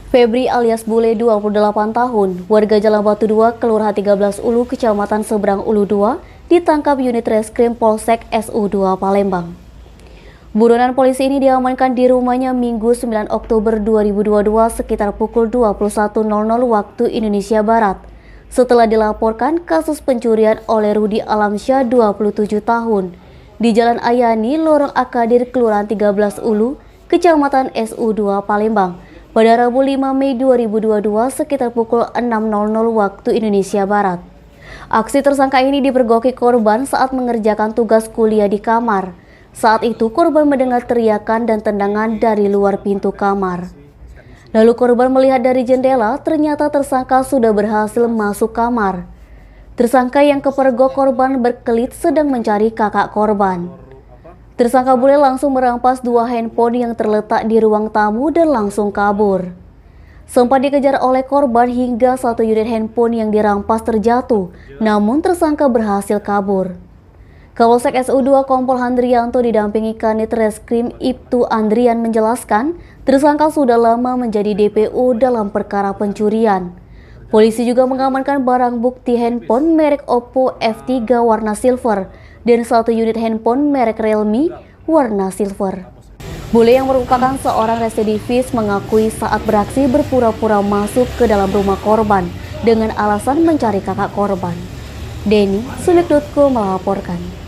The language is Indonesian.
Febri alias Bule 28 tahun, warga Jalan Batu 2, Kelurahan 13 Ulu, Kecamatan Seberang Ulu 2, ditangkap unit reskrim Polsek SU2 Palembang. Buronan polisi ini diamankan di rumahnya Minggu 9 Oktober 2022 sekitar pukul 21.00 waktu Indonesia Barat. Setelah dilaporkan kasus pencurian oleh Rudi Alamsyah 27 tahun di Jalan Ayani, Lorong Akadir, Kelurahan 13 Ulu, Kecamatan SU2 Palembang pada Rabu 5 Mei 2022 sekitar pukul 6.00 waktu Indonesia Barat. Aksi tersangka ini dipergoki korban saat mengerjakan tugas kuliah di kamar. Saat itu korban mendengar teriakan dan tendangan dari luar pintu kamar. Lalu korban melihat dari jendela, ternyata tersangka sudah berhasil masuk kamar. Tersangka yang kepergok korban berkelit sedang mencari kakak korban. Tersangka Bule langsung merampas 2 handphone yang terletak di ruang tamu dan langsung kabur. Sempat dikejar oleh korban hingga 1 unit handphone yang dirampas terjatuh, namun tersangka berhasil kabur. Kapolsek SU2 Kompol Handrianto didampingi Kanit Reskrim Ibtu Andrian menjelaskan, tersangka sudah lama menjadi DPO dalam perkara pencurian. Polisi juga mengamankan barang bukti handphone merek Oppo F3 warna silver dan 1 unit handphone merek Realme warna silver. Bule yang merupakan seorang residivis mengakui saat beraksi berpura-pura masuk ke dalam rumah korban dengan alasan mencari kakak korban. Denny, Sulik.co melaporkan.